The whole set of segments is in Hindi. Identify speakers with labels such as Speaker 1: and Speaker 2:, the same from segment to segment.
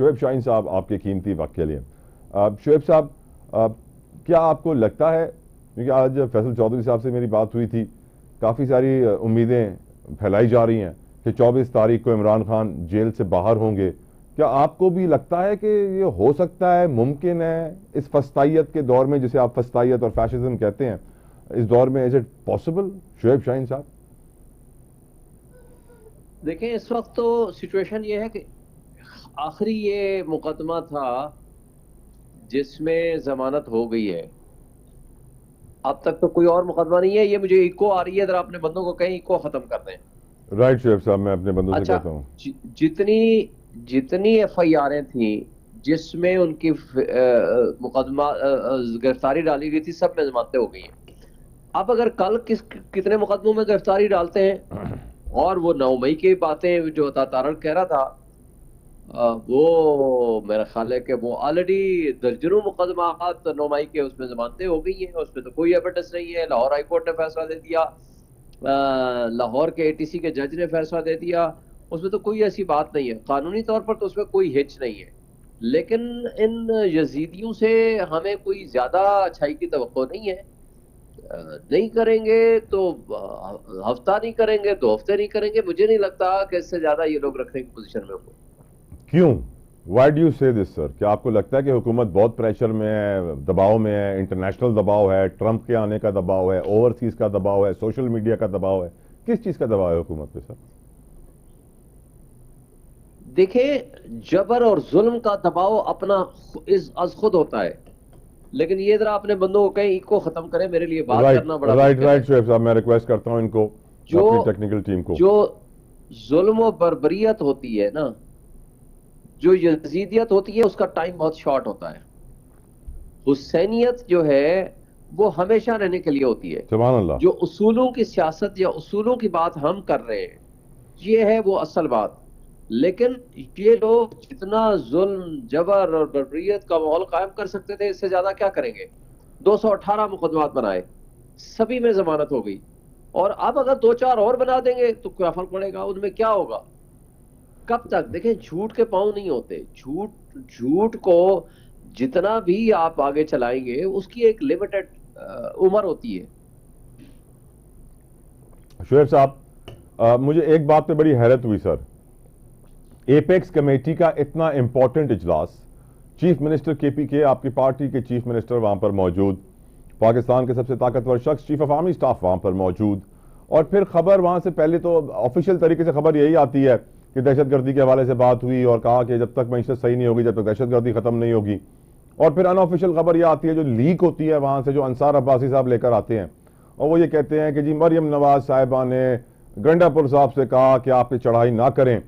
Speaker 1: शोएब शाहीन साहब आपके कीमती वक्त के लिए। शोएब साहब, क्या आपको लगता है, क्योंकि आज फैसल चौधरी साहब से मेरी बात हुई थी, काफ़ी सारी उम्मीदें फैलाई जा रही हैं कि 24 तारीख को इमरान खान जेल से बाहर होंगे, क्या आपको भी लगता है कि ये हो सकता है, मुमकिन है इस फस्तायत के दौर में, जिसे आप फस्तायत और फैशिज्म कहते हैं, इस दौर में is it possible Shoaib Shaheen साहब?
Speaker 2: देखें, इस वक्त तो सिचुएशन ये है कि आखिरी ये मुकदमा था जिसमें जमानत हो गई है। अब तक तो कोई और मुकदमा नहीं है। ये मुझे इको आ रही है, अगर अपने बंदों को कहीं इको खत्म कर दें।
Speaker 1: राइट शोएब साहब, मैं अपने बंदों से
Speaker 2: अच्छा,
Speaker 1: कहता हूँ।
Speaker 2: जितनी जितनी एफआईआरें थी जिसमें उनकी मुकदमा गिरफ्तारी डाली गई थी, सब में जमानतें हो गई हैं। अब अगर कल कितने मुकदमों में गिरफ्तारी डालते हैं, और वो 9 मई की बातें जो तारक कह रहा था, वो मेरा ख्याल है कि वो ऑलरेडी दर्जनों मुकदमात 9 मई के उसमें जमानतें हो गई हैं। उसमें तो कोई एविडेंस नहीं है। लाहौर हाई कोर्ट ने फैसला दे दिया, लाहौर के एटीसी के जज ने फैसला दे दिया। उसमें तो कोई ऐसी बात नहीं है, कानूनी तौर पर तो उसमें कोई हिच नहीं है। लेकिन इन यजीदियों से हमें कोई ज्यादा अच्छाई की तवक्को नहीं है। नहीं करेंगे तो हफ्ता नहीं करेंगे, 2 हफ्ते नहीं करेंगे, मुझे नहीं लगता कि इससे ज्यादा ये लोग रखने की पोजीशन में होंगे।
Speaker 1: क्यों? वाई डू यू से दिस सर? क्या आपको लगता है कि हुकूमत बहुत प्रेशर में है, दबाव में है, इंटरनेशनल दबाव है, ट्रंप के आने का दबाव है, ओवरसीज का दबाव है, सोशल मीडिया का दबाव है? किस चीज का दबाव है हुकूमत पे सर?
Speaker 2: देखिए, जबर और जुल्म का दबाव अपना इस अज खुद होता है। लेकिन ये जरा अपने बंदों को कहीं इको खत्म करें, मेरे लिए बात
Speaker 1: राइट
Speaker 2: करना बड़ा
Speaker 1: राइट
Speaker 2: मुश्किल
Speaker 1: राइट
Speaker 2: है।
Speaker 1: शोएब साहब, मैं रिक्वेस्ट करता हूं इनको,
Speaker 2: जो
Speaker 1: अपनी टेक्निकल टीम को।
Speaker 2: जो जुल्म और बर्बरियत होती है ना, जो यजीदियत होती है, उसका टाइम बहुत शॉर्ट होता है। हुसैनियत जो है वो हमेशा रहने के लिए होती है।
Speaker 1: सुभान अल्लाह।
Speaker 2: जो उसूलों की सियासत या उसूलों की बात हम कर रहे हैं, ये है वो असल बात। लेकिन ये लोग जितना जुल्म, जबर और बर्बरियत का माहौल कायम कर सकते थे, इससे ज्यादा क्या करेंगे। 218 मुकदमात बनाए, सभी में जमानत हो गई, और अब अगर 2-4 और बना देंगे तो क्या फर्क पड़ेगा, उनमें क्या होगा। कब तक? देखें, झूठ के पांव नहीं होते। झूठ झूठ को जितना भी आप आगे चलाएंगे, उसकी एक लिमिटेड उम्र होती है।
Speaker 1: शोएब साहब, मुझे एक बात पे बड़ी हैरत हुई सर। एपेक्स कमेटी का इतना इंपॉर्टेंट इजलास, चीफ मिनिस्टर केपीके, आपकी पार्टी के चीफ मिनिस्टर वहां पर मौजूद, पाकिस्तान के सबसे ताकतवर शख्स चीफ ऑफ आर्मी स्टाफ वहां पर मौजूद, और फिर खबर वहां से पहले तो ऑफिशियल तरीके से खबर यही आती है कि दहशतगर्दी के हवाले से बात हुई और कहा कि जब तक मईशत सही नहीं होगी, जब तक दहशतगर्दी खत्म नहीं होगी। और फिर अनऑफिशियल खबर यह आती है, जो लीक होती है वहां से, जो अंसार अब्बासी साहब लेकर आते हैं, और वो ये कहते हैं कि जी मरियम नवाज साहिबा ने गंडापुर साहब से कहा कि आप पे चढ़ाई ना करें।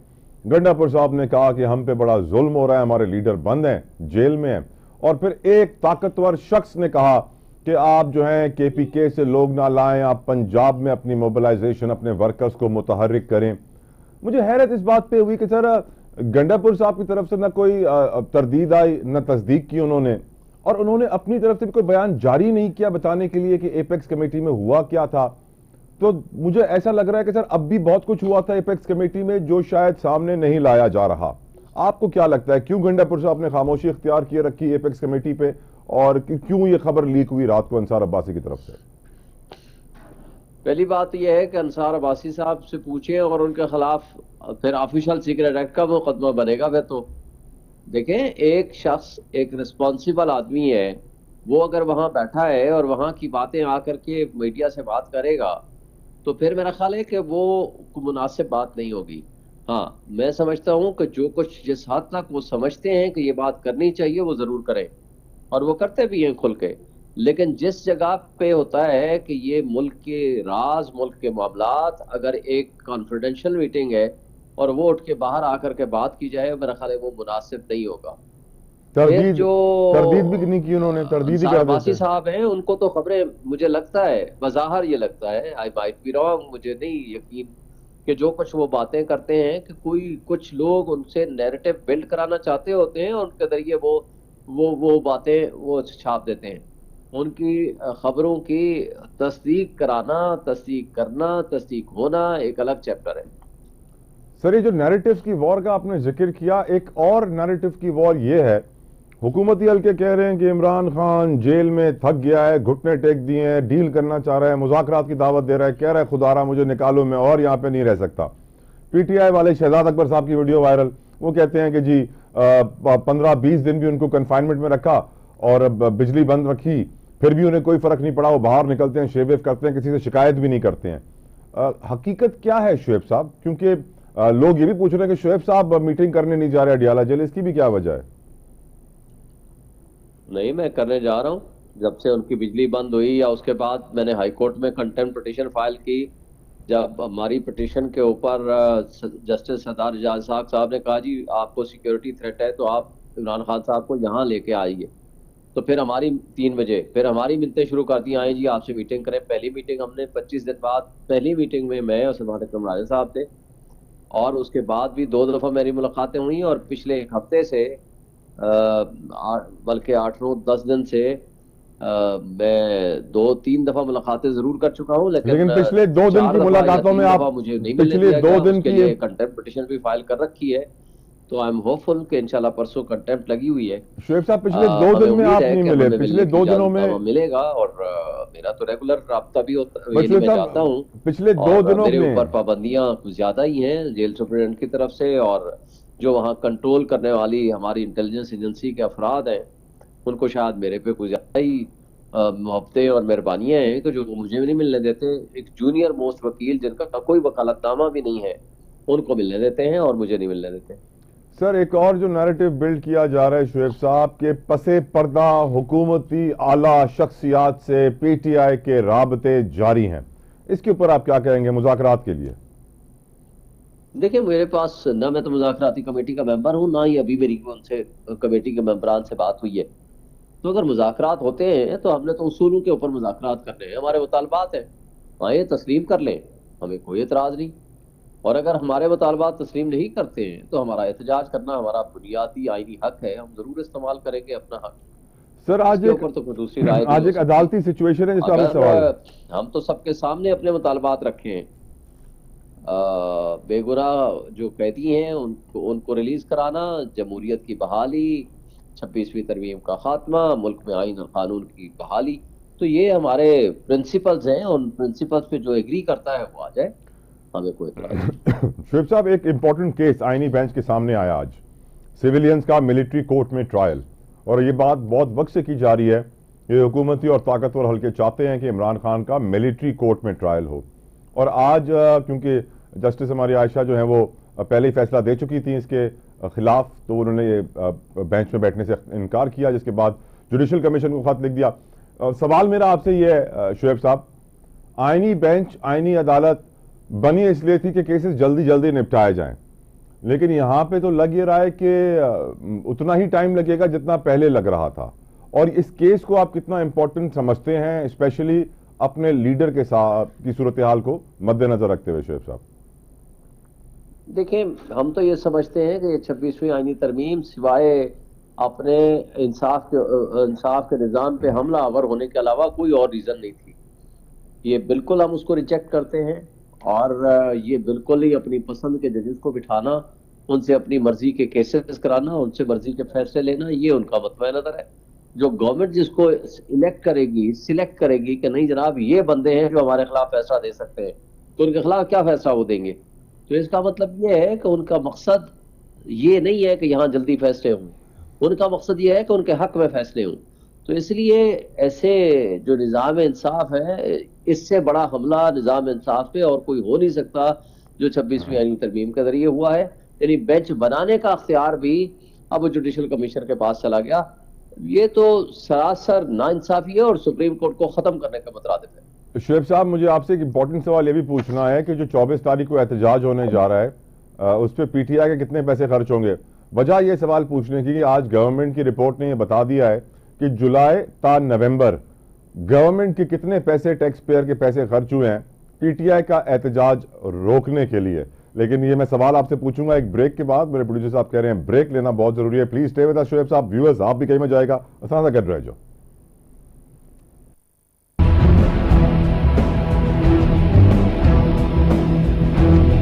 Speaker 1: गंडापुर साहब ने कहा कि हम पे बड़ा जुल्म हो रहा है, हमारे लीडर बंद हैं, जेल में हैं। और फिर एक ताकतवर शख्स ने कहा कि आप जो हैं केपीके से लोग ना लाएं, आप पंजाब में अपनी मोबिलाइजेशन, अपने वर्कर्स को मुतहर्रिक करें। मुझे हैरत इस बात पे हुई कि सर गंडापुर साहब की तरफ से ना कोई तरदीद आई, न तस्दीक की उन्होंने, और उन्होंने अपनी तरफ से भी कोई बयान जारी नहीं किया बताने के लिए कि एपेक्स कमेटी में हुआ क्या था। तो मुझे ऐसा लग रहा है कि सर अब भी बहुत कुछ हुआ था एपेक्स कमेटी में जो शायद सामने नहीं लाया जा रहा। आपको क्या लगता है, क्यों गंडापुर साहब ने खामोशी इख्तियार किए रखी एपेक्स कमेटी पे, और क्यों ये खबर लीक हुई रात को अंसार अब्बासी की तरफ से?
Speaker 2: पहली बात यह है कि अंसार अब्बासी साहब से पूछें, और उनके खिलाफ फिर ऑफिशियल सीक्रेट एक्ट का मुकदमा बनेगा। फिर तो देखें, एक शख्स, एक रिस्पॉन्सिबल आदमी है, वो अगर वहां बैठा है और वहां की बातें आकर के मीडिया से बात करेगा, तो फिर मेरा ख्याल है कि वो मुनासिब बात नहीं होगी। हाँ, मैं समझता हूं कि जो कुछ, जिस हद तक वो समझते हैं कि ये बात करनी चाहिए, वो जरूर करें, और वो करते भी हैं खुल के। लेकिन जिस जगह पे होता है कि ये मुल्क के राज, मुल्क के मामलात, अगर एक कॉन्फिडेंशियल मीटिंग है और वो उठ के बाहर आकर के बात की जाए, मेरा ख्याल है वो मुनासिब नहीं होगा। फिर
Speaker 1: तरदीद
Speaker 2: जो
Speaker 1: तरदीद भी नहीं की उन्होंने, तरदीद ही
Speaker 2: अंसार
Speaker 1: कर
Speaker 2: अब्बासी
Speaker 1: देते।
Speaker 2: साहब हैं, उनको तो खबरें, मुझे लगता है, बज़ाहिर ये लगता है, आई माइट बी रॉन्ग, मुझे नहीं यकीन, कि जो कुछ वो बातें करते हैं कि कोई कुछ लोग उनसे नैरेटिव बिल्ड कराना चाहते होते हैं, और उनके जरिए वो बातें वो छाप देते हैं। उनकी खबरों की तस्दीक कराना, तस्दीक करना, तस्दीक होना एक अलग चैप्टर है।
Speaker 1: सर, ये जो नैरेटिव्स की वॉर का आपने जिक्र किया, एक और नैरेटिव की वॉर ये है, हुकूमती हल्के कह रहे हैं कि इमरान खान जेल में थक गया है, घुटने टेक दिए हैं, डील करना चाह रहा है, मुज़ाकरात की दावत दे रहा है, कह रहा है खुदारा मुझे निकालो, मैं और यहाँ पे नहीं रह सकता। पीटीआई वाले शहजाद अकबर साहब की वीडियो वायरल, वो कहते हैं कि जी 15-20 दिन भी उनको कन्फाइनमेंट में रखा और बिजली बंद रखी, फिर भी उन्हें कोई फर्क नहीं पड़ा, वो बाहर निकलते हैं, शेव वेव करते हैं, किसी से शिकायत भी नहीं करते हैं। हकीकत क्या है शुएब साहब? क्योंकि लोग ये भी पूछ रहे हैं कि शुएब साहब मीटिंग करने नहीं जा रहे अडियाला जेल, इसकी भी क्या वजह है?
Speaker 2: नहीं, मैं करने जा रहा हूँ। जब से उनकी बिजली बंद हुई या उसके बाद मैंने हाई कोर्ट में कंटेम्प्ट पिटीशन फाइल की। जब हमारी पिटीशन के ऊपर जस्टिस सरदार एजाज साहब ने कहा जी आपको सिक्योरिटी थ्रेट है तो आप इमरान खान साहब को यहाँ लेके आइए, तो फिर हमारी 3 बजे फिर हमारी मिलते शुरू कर दी, आए जी आपसे मीटिंग करें। पहली मीटिंग हमने 25 दिन बाद, पहली मीटिंग में मैं और सलमान अकरम राजा साहब थे, और उसके बाद भी 2 दफ़ा मेरी मुलाकातें हुई, और पिछले 1 हफ्ते से बल्कि 8-9-10 दिन से मैं 2-3 दफा मुलाकातें जरूर कर चुका हूँ, लेकिन
Speaker 1: पिछले 2 दिन की मुलाकातों में आप
Speaker 2: मुझे नहीं मिलने
Speaker 1: पिछले
Speaker 2: दिया
Speaker 1: 2
Speaker 2: गया।
Speaker 1: दिन
Speaker 2: उसके
Speaker 1: की
Speaker 2: लिए कंटेम्प्ट पिटीशन भी फाइल कर रखी है, तो आई एम होपफुल कि इंशाल्लाह परसों कंटेम्प्ट लगी हुई है।
Speaker 1: शुएब साहब, पिछले 2 दिन में आप नहीं मिले, पिछले 2 दिनों में
Speaker 2: मिलेगा, और मेरा तो रेगुलर राब्ता भी होता है,
Speaker 1: मैं
Speaker 2: जाता हूँ।
Speaker 1: पिछले 2 दिनों
Speaker 2: मेरे
Speaker 1: में
Speaker 2: ऊपर पाबंदियां कुछ ज्यादा ही हैं जेल सुप्रीडेंट की तरफ से, और जो वहाँ कंट्रोल करने वाली हमारी इंटेलिजेंस एजेंसी के अफराद हैं उनको शायद मेरे पे कुछ ज्यादा ही मोहब्बतें और मेहरबानियां हैं, तो जो मुझे भी नहीं मिलने देते। एक जूनियर मोस्ट वकील जिनका कोई वकालतनामा भी नहीं है उनको मिलने देते हैं और मुझे नहीं मिलने देते।
Speaker 1: सर, एक और जो नैरेटिव बिल्ड किया जा रहा है शुएब साहब के पसे पर्दा हुकूमती आला शख्सियात से पीटीआई के राबते जारी हैं, इसके ऊपर आप क्या कहेंगे मुज़ाकरात के लिए?
Speaker 2: देखिए, मेरे पास ना मैं तो मुज़ाकराती कमेटी का मेंबर हूँ, ना ही अभी मेरी उनसे कमेटी के मेंबरान से बात हुई है। तो अगर मुज़ाकरात होते हैं तो हमने तो उसूलों के ऊपर मुज़ाकरात करने हैं, हमारे मुतालबात हैं, हाँ ये तस्लीम कर लें, हमें कोई एतराज़ नहीं। और अगर हमारे मुतालबात तस्लीम नहीं करते हैं तो हमारा एहतजाज करना हमारा बुनियादी आईनी हक है, हम जरूर इस्तेमाल करेंगे अपना हक।
Speaker 1: सर, आज एक अदालती सिचुएशन है जिसका सवाल,
Speaker 2: हम तो सबके सामने अपने मुतालबात रखे हैं। बेगुनाह जो कैदी हैं उनको रिलीज कराना, जमहूरियत की बहाली, 26वीं तरमीम का खात्मा, मुल्क में आईन और कानून की बहाली, तो ये हमारे प्रिंसिपल्स हैं। उन प्रिंसिपल्स पे जो एग्री करता है वो आ जाए, हमें कोई
Speaker 1: शुएब साहब, एक इंपॉर्टेंट केस आईनी बेंच के सामने आया आज, सिविलियंस का मिलिट्री कोर्ट में ट्रायल, और ये बात बहुत वक्त से की जा रही है, ये हुकूमती और ताकतवर हल्के चाहते हैं कि इमरान खान का मिलिट्री कोर्ट में ट्रायल हो। और आज क्योंकि जस्टिस हमारी आयशा जो है वो पहले ही फैसला दे चुकी थी इसके खिलाफ, तो उन्होंने ये बेंच में बैठने से इनकार किया, जिसके बाद जुडिशल कमीशन को खत लिख दिया। सवाल मेरा आपसे ये है शुएब साहब, आईनी बेंच, आईनी अदालत बनी इसलिए थी कि केसेस जल्दी जल्दी निपटाए जाएं, लेकिन यहां पे तो लग ये रहा है कि उतना ही टाइम लगेगा जितना पहले लग रहा था। और इस केस को आप कितना इंपॉर्टेंट समझते हैं, स्पेशली अपने लीडर के साथ की सूरत हाल को मद्देनजर रखते हुए शुएब साहब?
Speaker 2: देखिए, हम तो ये समझते हैं कि ये 26वीं आईनी तरमीम सिवाय अपने इंसाफ के निज़ाम पे हमला आवर होने के अलावा कोई और रीज़न नहीं थी। ये बिल्कुल हम उसको रिजेक्ट करते हैं, और ये बिल्कुल ही अपनी पसंद के जजेस को बिठाना, उनसे अपनी मर्जी के केसेस कराना, उनसे मर्जी के फैसले लेना, ये उनका मतवा नज़र है। जो गवर्नमेंट जिसको इलेक्ट करेगी, सिलेक्ट करेगी कि नहीं जनाब ये बंदे हैं जो हमारे खिलाफ फैसला दे सकते हैं, तो उनके खिलाफ क्या फैसला वो देंगे। तो इसका मतलब ये है कि उनका मकसद ये नहीं है कि यहाँ जल्दी फैसले हों, उनका मकसद ये है कि उनके हक में फैसले हों। तो इसलिए ऐसे जो निज़ाम इंसाफ है, इससे बड़ा हमला निज़ाम इंसाफ पे और कोई हो नहीं सकता जो 26वीं आईनी तरमीम के जरिए हुआ है। यानी बेंच बनाने का अख्तियार भी अब जुडिशल कमीशन के पास चला गया। ये तो सरासर नाइंसाफी है और सुप्रीम कोर्ट को खत्म करने का मुतरादिफ है।
Speaker 1: शुएब साहब, मुझे आपसे एक इंपॉर्टेंट सवाल ये भी पूछना है कि जो 24 तारीख को एहतजाज होने जा रहा है उस पर पीटीआई के कितने पैसे खर्च होंगे? वजह ये सवाल पूछने की कि आज गवर्नमेंट की रिपोर्ट ने यह बता दिया है कि जुलाई ता नवंबर गवर्नमेंट के कितने पैसे, टैक्स पेयर के पैसे खर्च हुए हैं पीटीआई का एहतजाज रोकने के लिए। लेकिन ये मैं सवाल आपसे पूछूंगा एक ब्रेक के बाद। मेरे प्रोड्यूसर साहब कह रहे हैं ब्रेक लेना बहुत जरूरी है। Please stay with us Shoaib साहब। व्यूअर्स, आप भी कहीं में जाएगा, आसान सा कर रहे जो।